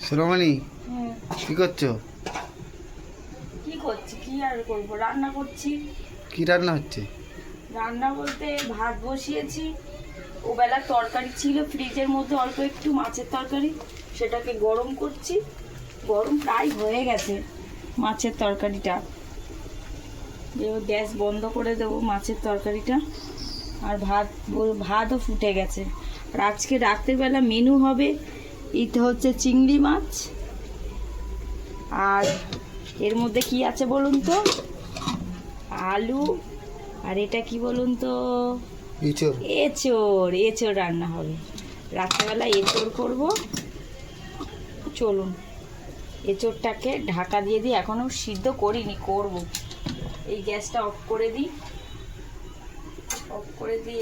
সোনামণি, কি করছো? কি করছি? কি আর করবো, রান্না করছি। কি রান্না হচ্ছে? রান্না বলতে ভাত বসিয়েছি, ও বেলার তরকারি ছিল ফ্রিজের মধ্যে অল্প একটু মাছের তরকারি, সেটাকে গরম করছি। গরম প্রায় হয়ে গেছে মাছের তরকারিটা, এবার গ্যাস বন্ধ করে দেবো মাছের তরকারিটা। আর ভাতও ফুটে গেছে। আর আজকে রাত্রেবেলা মেনু হবে, এটা হচ্ছে চিংড়ি মাছ। আর এর মধ্যে কি আছে বলুন তো? আলু। আর এটা কি বলুন তো? এঁচোড়। এঁচোড় রান্না হবে রাত্রেবেলা, এঁচোড় করব। চলুন এঁচোড়টাকে ঢাকা দিয়ে দিই, এখনও সিদ্ধ করিনি, করব। এই গ্যাসটা অফ করে দিই,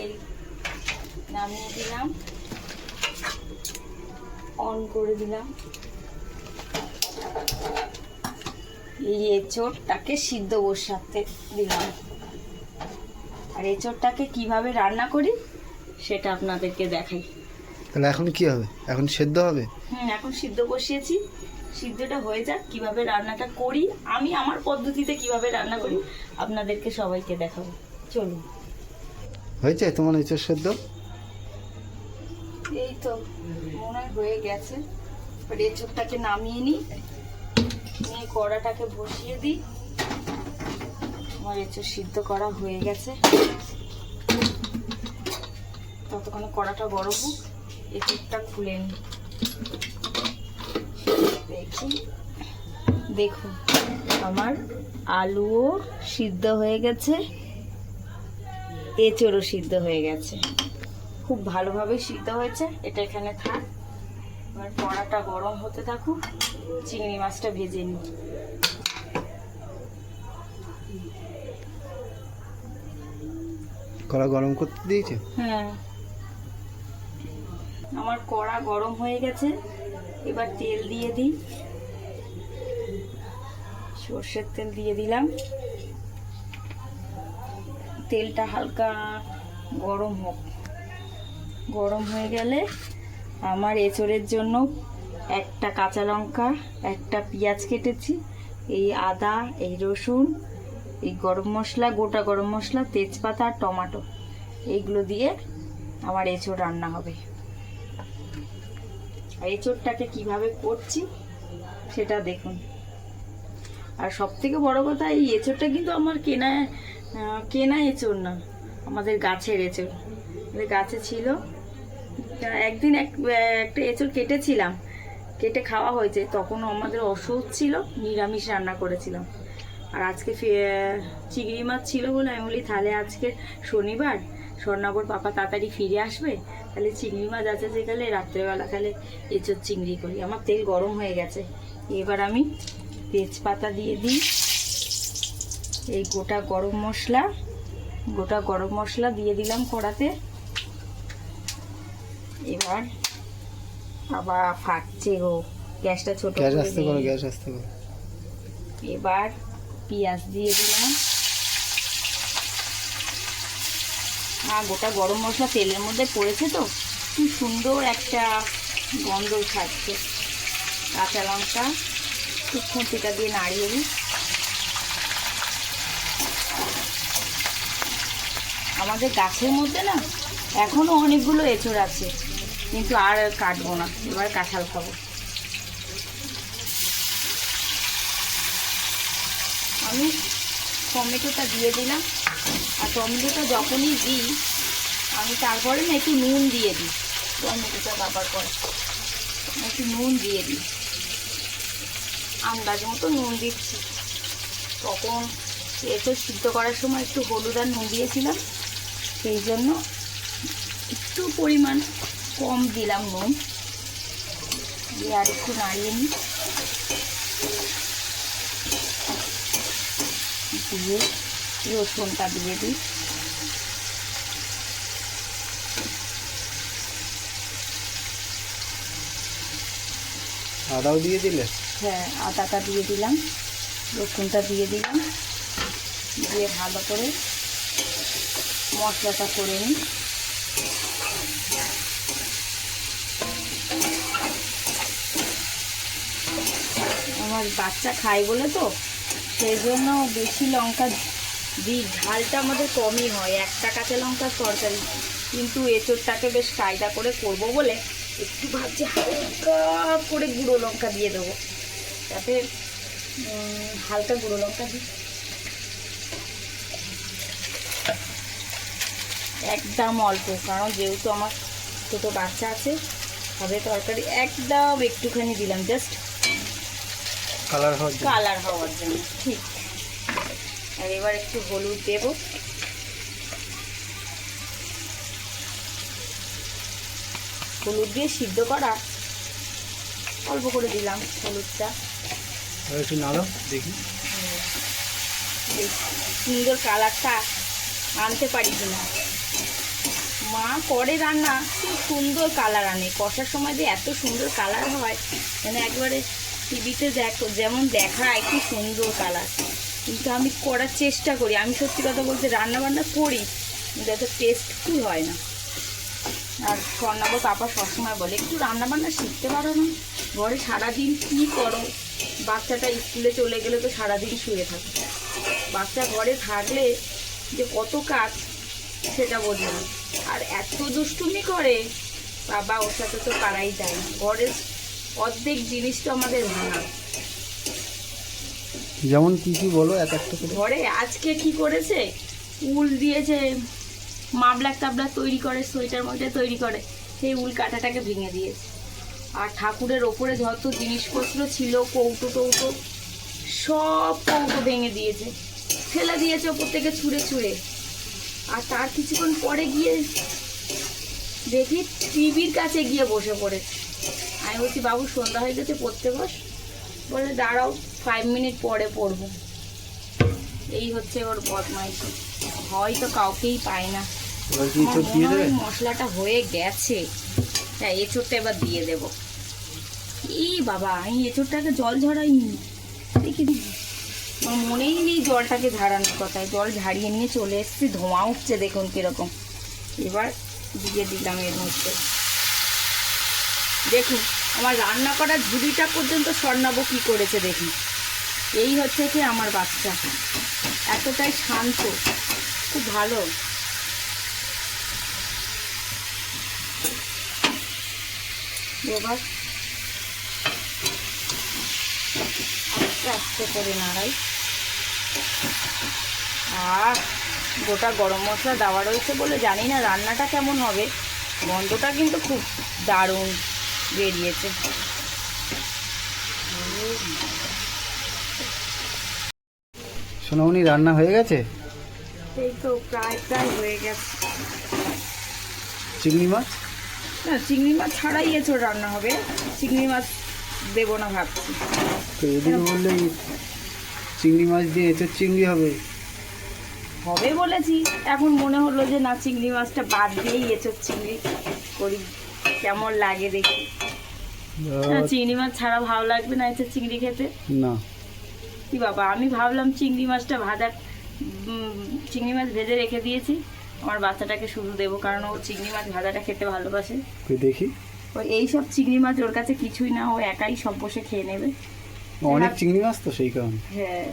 এই নামিয়ে দিলাম, অন করে দিলাম। এই এঁচোড়টাকে সিদ্ধ বসাতে দিলাম। আর এঁচোড়টাকে কিভাবে রান্না করি সেটা আপনাদেরকে দেখাই। তাহলে এখন কি হবে? এখন সেদ্ধ হবে? এখন সিদ্ধ বসিয়েছি, সিদ্ধটা হয়ে যাক, কিভাবে রান্নাটা করি আমি, আমার পদ্ধতিতে কিভাবে রান্না করি আপনাদেরকে সবাইকে দেখাবো। চলুন। হয়েছে তোমার এঁচোড় সেদ্ধ? এই তো মনে হয় হয়ে গেছে। এবার এঁচোড়টাকে নামিয়ে নিয়ে কড়াটাকে বসিয়ে দিই। আমার এঁচোড় সিদ্ধ করা হয়ে গেছে, ততক্ষণে কড়াটা গরম হোক, এঁচোড়টা খুলে নিই। দেখুন আমার আলুও সিদ্ধ হয়ে গেছে, এঁচোড়ও সিদ্ধ হয়ে গেছে, খুব ভালোভাবে সিদ্ধ হয়েছে। এটা এখানে থাক, এবার কড়াটা গরম হতে থাকুক, চিংড়ি মাছটা ভেজে নিই। কড়া গরম করতে দিয়েছে? হ্যাঁ, আমার কড়া গরম হয়ে গেছে। এবার তেল দিয়ে দিই, সর্ষের তেল দিয়ে দিলাম। তেলটা হালকা গরম হোক, গরম হয়ে গেলে আমার এঁচোড়ের জন্য একটা কাঁচা লঙ্কা, একটা পেঁয়াজ কেটেছি, এই আদা, এই রসুন, এই গরম মশলা, গোটা গরম মশলা, তেজপাতা আর টমেটো, এইগুলো দিয়ে আমার এঁচোড় রান্না হবে। আর এঁচোড়টাকে কীভাবে করছি সেটা দেখুন। আর সবথেকে বড় কথা, এই এঁচোড়টা কিন্তু আমার কেনা এঁচোড় না, আমাদের গাছের এঁচোড়। আমাদের গাছে ছিল, একদিন একটা এঁচোড় কেটেছিলাম, কেটে খাওয়া হয়েছে, তখন আমাদের অসুখ ছিল, নিরামিষ রান্না করেছিলাম। আর আজকে চিংড়ি মাছ ছিল বলে আমি বলি তাহলে আজকে শনিবার, স্বর্ণাবর পাপা তাড়াতাড়ি ফিরে আসবে, তাহলে চিংড়ি মাছ আছে যেখানে রাত্রেবেলা তাহলে এঁচোড় চিংড়ি করি। আমার তেল গরম হয়ে গেছে, এবার আমি তেজপাতা দিয়ে দিই, এই গোটা গরম মশলা দিয়ে দিলাম কড়াতে। এবার আবার ফাটছে গো, গ্যাসটা ছোট করে দিই। গ্যাস আস্তে করো। এবার পেঁয়াজ দিয়ে দিলাম, আর গোটা গরম মশলা তেলের মধ্যে পড়েছে তো কি সুন্দর একটা গন্ধ ছাড়ছে। কাঁচা লঙ্কা খুঁটিটা দিয়ে নাড়িয়ে দিই। আমাদের গাছের মধ্যে না এখনো অনেকগুলো এঁচোড় আছে, কিন্তু আর কাটবো না, এবার কাঁঠাল খাবো। আমি টমেটোটা দিয়ে দিলাম, আর টমেটোটা যখনই দিই আমি তারপরে না একটু নুন দিয়ে দিই, টমেটোটা বাবার পরে একটু নুন দিয়ে দিই, আন্দাজ মতো নুন দিচ্ছি। তখন এঁচোড় সিদ্ধ করার সময় একটু হলুদ আর নুন দিয়েছিলাম, সেই জন্য একটু পরিমাণ কম দিলাম নুন দিয়ে। আর একটু নাড়িয়ে নিই, দিয়ে রসুনটা দিয়ে দিই। আদাও দিয়ে দিলে? হ্যাঁ, আদাটা দিয়ে দিলাম, রসুনটা দিয়ে দিলাম, দিয়ে ভালো করে মশলাটা করে নিই। আমার বাচ্চা খায় বলে তো সেই জন্য বেশি লঙ্কা দিই। ঝালটা আমাদের কমই হয়, একটা কাঁচা লঙ্কার তরকারি, কিন্তু এঁচোড়টাকে বেশ কায়দা করে করব বলে একটু ভাবছি হালকা করে গুঁড়ো লঙ্কা দিয়ে দেবো, তাতে হালকা গুঁড়ো লঙ্কা দিই একদম অল্প, কারণ যেহেতু আমার ছোটো বাচ্চা আছে হবে তরকারি, একদম একটুখানি দিলাম জাস্ট কালার হওয়ার জন্য। ঠিক, আর এবার একটু হলুদ দেব, হলুদ দিয়ে সিদ্ধ করা অল্প করে দিলাম হলুদটা, একটু নাড়ো দেখি সুন্দর কালারটা আনতে পারি কিনা। মা করে রান্না খুব সুন্দর কালার আনে, কষার সময় যে এত সুন্দর কালার হয় মানে একবারে টিভিতে দেখো যেমন দেখায় কি সুন্দর কালার, কিন্তু আমি করার চেষ্টা করি। আমি সত্যি কথা বলতে রান্না বান্না করি কিন্তু এত টেস্টফুল হয় না। আর স্বর্ণাবর পাপা সবসময় বলে একটু রান্না বান্না শিখতে পারো না, ঘরে সারাদিন কী করো, বাচ্চাটা স্কুলে চলে গেলে তো সারাদিন শুয়ে থাকে, বাচ্চা ঘরে থাকলে যে কত কাজ সেটা বোঝে না। আর এত দুষ্টুমি করে বাবা, ওর সাথে তো পারাই যায় না, ঘরের অর্ধেক জিনিস তো আমাদের ভাঙা। যেমন কি কি বলো এক একটা করে। ঘরে আজকে কি করেছে, উল দিয়েছে, মাবলাক টাবলাক তৈরি করে, সোয়েটার মোয়েটার তৈরি করে, সেই উল কাঁটাটাকে ভেঙে দিয়েছে। আর ঠাকুরের ওপরে যত জিনিসপত্র ছিল কৌটো টৌটো সব কৌটো ভেঙে দিয়েছে, ফেলে দিয়েছে ওপর থেকে ছুঁড়ে ছুঁড়ে। আর তার কিছুক্ষণ পরে গিয়ে দেখি টিভির কাছে গিয়ে বসে পড়েছে। আমি বলছি বাবু সন্ধ্যা হয়ে গেছে পড়তে বস, বলে দাঁড়াও 5 মিনিট পরে পড়বো। এই হচ্ছে ওর বদমাইশি, হয়তো কাউকেই পায় না। মশলাটা হয়ে গেছে, তাই এঁচোড়টা এবার দিয়ে দেব। এই বাবা, আমি এঁচোড়টাকে জল ঝরাইনি, দেখি আমার মনেই নেই জলটাকে ঝাড়ানোর কথায়, জল ঝাড়িয়ে নিয়ে চলে এসেছি, ধোঁয়া উঠছে দেখুন কিরকম। এবার দিয়ে দিলাম এর মধ্যে, দেখুন আমার রান্না করার ঝুড়িটা পর্যন্ত স্বর্ণাবো কী করেছে দেখুন। এই হচ্ছে কি আমার বাচ্চা, এতটাই শান্ত, খুব ভালো। এবার আস্তে আস্তে করে নাড়াই। আর গোটা গরম মশলা দেওয়া রয়েছে বলে জানি না রান্নাটা কেমন হবে, গন্ধটা কিন্তু খুব দারুণ বেরিয়েছে। সোনামণি রান্না হয়ে গেছে? এই তো প্রায় প্রায় হয়ে গেছে। চিংড়ি মাছ? না, চিংড়ি মাছ ছাড়াই এঁচোড় রান্না হবে, চিংড়ি মাছ দেবো না ভাবছি। তো এদিকে বললে চিংড়ি মাছ দিয়ে এঁচোড় চিংড়ি হবে হবে বলেছি, এখন মনে হলো যে না চিংড়ি মাছটা বাদ দিয়েই এঁচোড় চিংড়ি করি, কেমন লাগে দেখি। না, চিংড়ি মাছ ছাড়া ভালো লাগবে না এঁচোড় চিংড়ি খেতে না। কি বাবা, আমি ভাবলাম চিংড়ি মাছটা ভাজা, চিংড়ি মাছ ভেজে রেখে দিয়েছি, আমার বাচ্চাটাকে শুধু দেবো, কারণ ও চিংড়ি মাছ ভাজাটা খেতে ভালোবাসে। দেখি ওই এইসব চিংড়ি মাছ ওর কাছে কিছুই না, ও একাই সব বসে খেয়ে নেবে। অনেক চিংড়ি মাছ তো সেই কারণে। হ্যাঁ,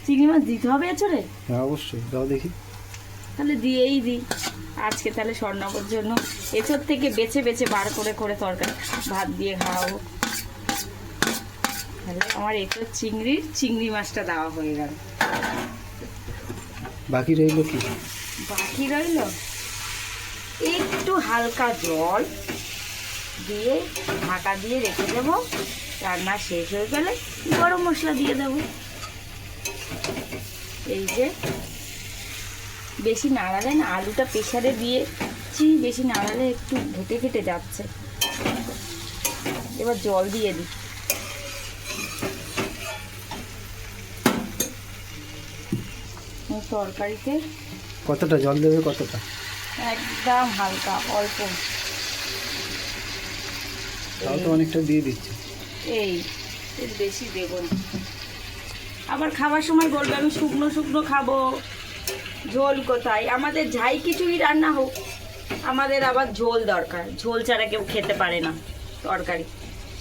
চিংড়ি মাছ দিতে হবে এঁচোড়ে? হ্যাঁ অবশ্যই দাও দেখি। তাহলে দিয়েই দিই আজকে, তাহলে স্বর্ণাবর জন্য এঁচোড় থেকে বেছে বেছে বার করে করে তরকারি ভাত দিয়ে খাওয়াবো। তাহলে আমার এঁচোড় চিংড়ি মাছটা দেওয়া হয়ে গেল। বাকি রইল কি? বাকি রইল একটু হালকা জল দিয়ে ঢাকা দিয়ে রেখে দেবো, রান্না শেষ হয়ে গেলে গরম মশলা দিয়ে দেবো। এই যে বেশি নাড়ালে না, আলুটা প্রেসারে দিয়েছি, বেশি নাড়ালে একটু ঘেটে ঘেটে যাচ্ছে। এবার জল দিয়ে দিই। তরকারিতে কতটা জল দেবে? কতটা? একদম হালকা, অল্প। তাও তো অনেকটা দিয়ে দিচ্ছে। এই এর বেশি দেব না, আবার খাবার সময় বলবে আমি শুকনো শুকনো খাবো, ঝোল কোথায়। আমাদের যাই কিছুই রান্না হোক আমাদের আবার ঝোল দরকার, ঝোল ছাড়া কেউ খেতে পারে না তরকারি,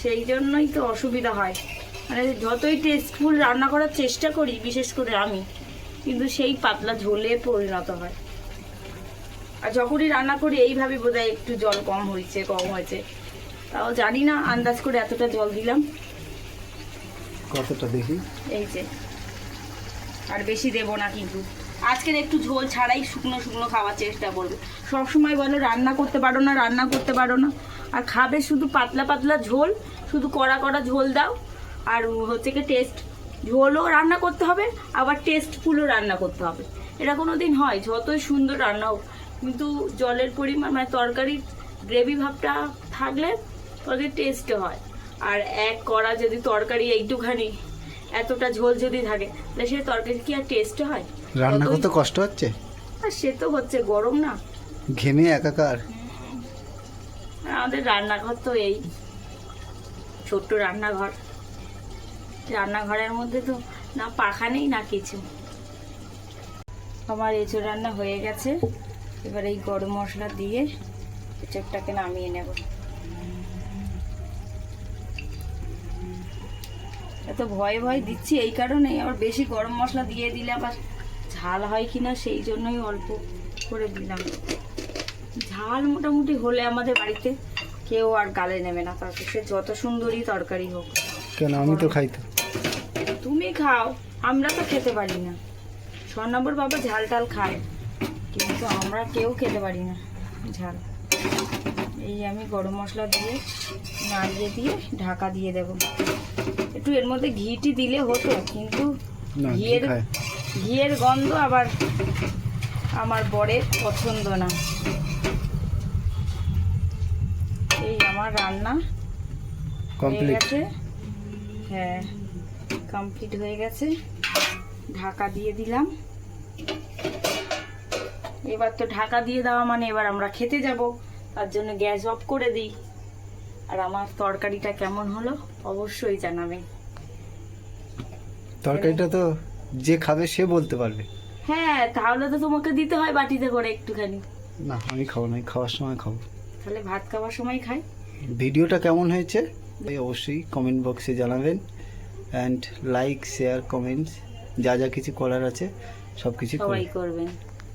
সেই জন্যই তো অসুবিধা হয়। মানে যতই টেস্টফুল রান্না করার চেষ্টা করি, বিশেষ করে আমি, কিন্তু সেই পাতলা ঝোলে পরিণত হয়। আর যখনই রান্না করি এইভাবে বোধহয় একটু জল কম হয়েছে, তাও জানি না, আন্দাজ করে এতটা জল দিলাম। কতটা দেখি, এই যে, আর বেশি দেব না, কিন্তু আজকের একটু ঝোল ছাড়াই শুকনো শুকনো খাওয়ার চেষ্টা করবে। সবসময় বলো রান্না করতে পারো না, রান্না করতে পারো না, আর খাবে শুধু পাতলা পাতলা ঝোল, শুধু কড়া কড়া ঝোল দাও। আর হচ্ছে কি টেস্ট, ঝোলও রান্না করতে হবে, আবার টেস্টফুলও রান্না করতে হবে। এটা কোনো দিন হয়? যতই সুন্দর রান্না হোক, কিন্তু জলের পরিমাণ, মানে তরকারির গ্রেভি ভাবটা থাকলে তরকারি টেস্ট হয়। আর এক কড়া যদি তরকারি এইটুখানি এতটা ঝোল যদি থাকে, তাহলে সে তরকারি কি আর টেস্ট হয়? রান্না করতে কষ্ট হচ্ছে? আর সে তো হচ্ছে, গরম না, ঘেমে একাকার। আমাদের রান্নাঘর তো এই ছোট্ট রান্নাঘর, রান্নাঘরের মধ্যে তো না পাখা নেই না কিছু। আমার এঁচোড় রান্না হয়ে গেছে। এবার এই গরম মশলা দিয়ে এঁচোড়টাকে নামিয়ে নেব। এত ভয় ভয় দিচ্ছি এই কারণেই, আবার বেশি গরম মশলা দিয়ে দিলে আবার ঝাল হয় কিনা, সেই জন্যই অল্প করে দিলাম। ঝাল মোটামুটি হলে আমাদের বাড়িতে কেউ আর গালে নেবে না, তরকারি সে যত সুন্দরই তরকারি হোক। কেন, আমি তো খাই তো। তুমি খাও, আমরা তো খেতে পারি না। 6 নম্বর বাবা ঝাল টাল খায়, কিন্তু আমরা কেউ খেতে পারি না ঝাল। এই আমি গরম মশলা দিয়ে নাড়িয়ে দিয়ে ঢাকা দিয়ে দেব। একটু এর মধ্যে ঘিটি দিলে হতো, কিন্তু ঘিয়ের গন্ধ আবার আমার বরের পছন্দ না। এই আমার রান্না হয়ে গেছে। হ্যাঁ, কমপ্লিট হয়ে গেছে। ঢাকা দিয়ে দিলাম। এবার তো ঢাকা দিয়ে দেওয়া মানে এবার আমরা খেতে যাব, তার জন্য গ্যাস অফ করে দিই। আর আমার তরকারিটা কেমন হলো অবশ্যই জানাবেন। তরকারিটা তো যে খাবে সে বলতে পারবে। হ্যাঁ, তাহলে তো তোমাকে দিতে হয় বাটিতে করে একটুখানি। না, আমি খাবো না, খাওয়ার সময় খাবো। তাহলে ভাত খাওয়ার সময় খাই। ভিডিওটা কেমন হয়েছে অবশ্যই কমেন্ট বক্সে জানাবেন। অ্যান্ড লাইক, শেয়ার, কমেন্টস, যা যা কিছু করার আছে সব কিছু সবাই করবেন।